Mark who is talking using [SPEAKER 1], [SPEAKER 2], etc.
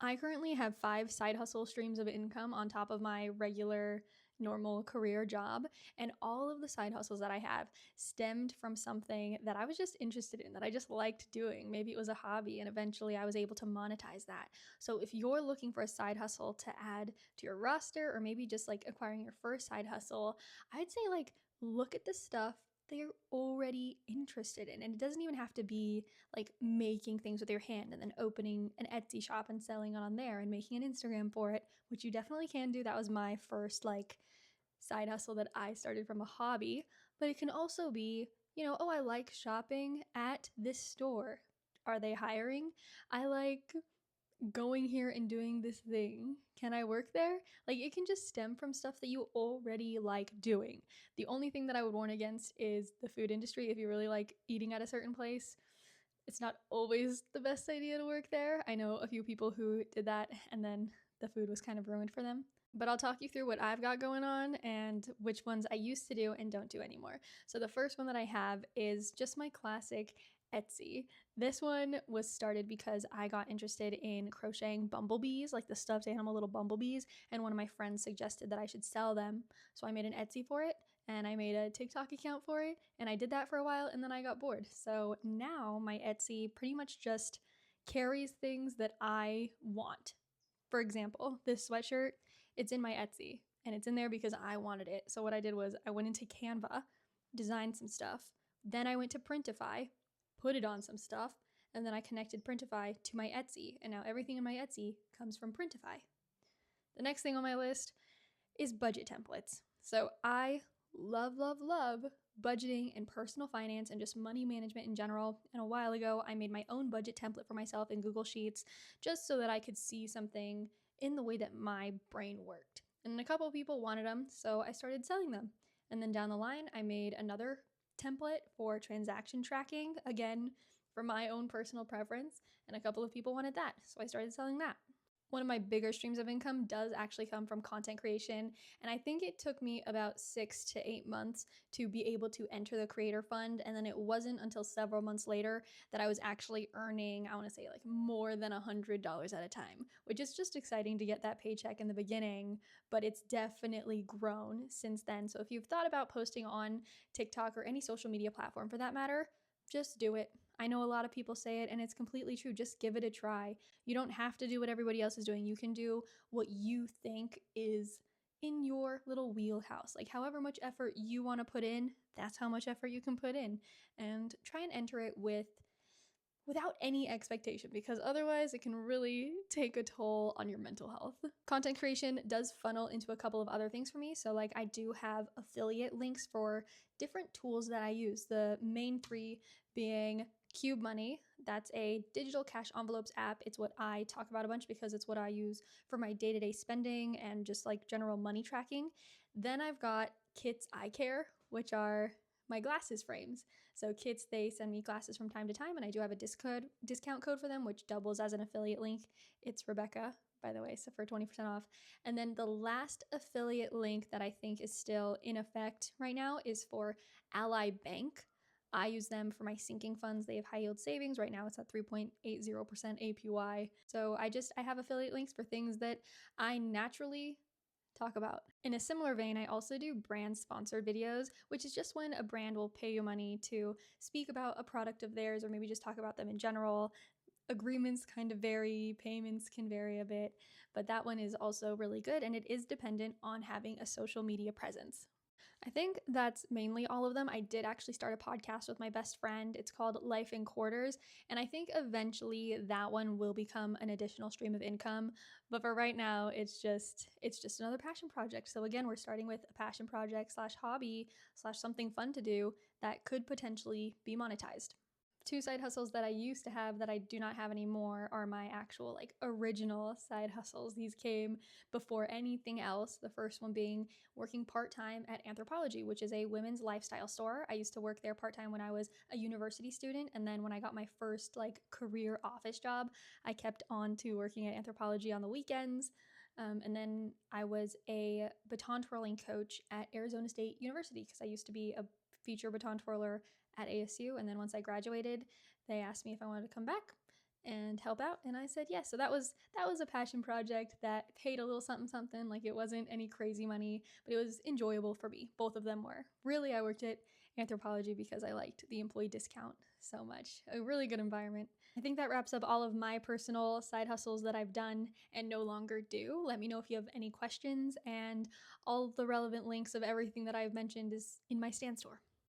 [SPEAKER 1] I currently have 5 side hustle streams of income on top of my regular normal career job, and all of the side hustles that I have stemmed from something that I was just interested in, that I just liked doing. Maybe it was a hobby, and eventually I was able to monetize that. So if you're looking for a side hustle to add to your roster, or maybe just like acquiring your first side hustle, I'd say like look at the stuff that you're already interested in. And it doesn't even have to be like making things with your hand and then opening an Etsy shop and selling it on there and making an Instagram for it, which you definitely can do. That was my first like side hustle that I started from a hobby. But it can also be, oh, I like shopping at this store. Are they hiring? I like going here and doing this thing. Can I work there? Like, it can just stem from stuff that you already like doing. The only thing that I would warn against is the food industry. If you really like eating at a certain place, it's not always the best idea to work there. I know a few people who did that and then the food was kind of ruined for them. But I'll talk you through what I've got going on and which ones I used to do and don't do anymore. So the first one that I have is just my classic Etsy. This one was started because I got interested in crocheting bumblebees, like the stuffed animal little bumblebees, and one of my friends suggested that I should sell them. So I made an Etsy for it and I made a TikTok account for it, and I did that for a while and then I got bored. So now my Etsy pretty much just carries things that I want. For example, this sweatshirt, it's in my Etsy and it's in there because I wanted it. So what I did was I went into Canva, designed some stuff, then I went to Printify, put it on some stuff, and then I connected Printify to my Etsy, and now everything in my Etsy comes from Printify. The next thing on my list is budget templates. So I love budgeting and personal finance and just money management in general. And a while ago, I made my own budget template for myself in Google Sheets just so that I could see something in the way that my brain worked. And a couple of people wanted them, so I started selling them. And then down the line, I made another template for transaction tracking, again, for my own personal preference, and a couple of people wanted that, so I started selling that. One of my bigger streams of income does actually come from content creation, and I think it took me about 6 to 8 months to be able to enter the creator fund, and then it wasn't until several months later that I was actually earning, I want to say like more than $100 at a time, which is just exciting to get that paycheck in the beginning, but it's definitely grown since then. So if you've thought about posting on TikTok or any social media platform for that matter, just do it. I know a lot of people say it and it's completely true. Just give it a try. You don't have to do what everybody else is doing. You can do what you think is in your little wheelhouse. Like however much effort you want to put in, that's how much effort you can put in. And try and enter it without any expectation, because otherwise it can really take a toll on your mental health. Content creation does funnel into a couple of other things for me. So like I do have affiliate links for different tools that I use. The main three being Cube Money. That's a digital cash envelopes app. It's what I talk about a bunch because it's what I use for my day-to-day spending and just like general money tracking. Then I've got Kits Eye Care, which are my glasses frames. So Kits, they send me glasses from time to time, and I do have a discount code for them, which doubles as an affiliate link. It's Rebecca, by the way, so for 20% off. And then the last affiliate link that I think is still in effect right now is for Ally Bank. I use them for my sinking funds. They have high yield savings. Right now it's at 3.80% APY. So I have affiliate links for things that I naturally talk about. In a similar vein, I also do brand sponsored videos, which is just when a brand will pay you money to speak about a product of theirs or maybe just talk about them in general. Agreements kind of vary, payments can vary a bit, but that one is also really good, and it is dependent on having a social media presence. I think that's mainly all of them. I did actually start a podcast with my best friend. It's called Life in Quarters, and I think eventually that one will become an additional stream of income. But for right now, it's just another passion project. So again, we're starting with a passion project slash hobby slash something fun to do that could potentially be monetized. Two side hustles that I used to have that I do not have anymore are my actual like original side hustles. These came before anything else. The first one being working part-time at Anthropologie, which is a women's lifestyle store. I used to work there part-time when I was a university student, and then when I got my first like career office job, I kept on to working at Anthropologie on the weekends. And then I was a baton twirling coach at Arizona State University because I used to be a feature baton twirler at ASU. And then once I graduated, they asked me if I wanted to come back. and help out, and I said yes. So that was a passion project that paid a little something something. Like, it wasn't any crazy money, but it was enjoyable for me. Both of them were. Really, I worked at Anthropologie because I liked the employee discount so much. A really good environment. I think that wraps up all of my personal side hustles that I've done and no longer do. Let me know if you have any questions, and all of the relevant links of everything that I've mentioned is in my Stan store.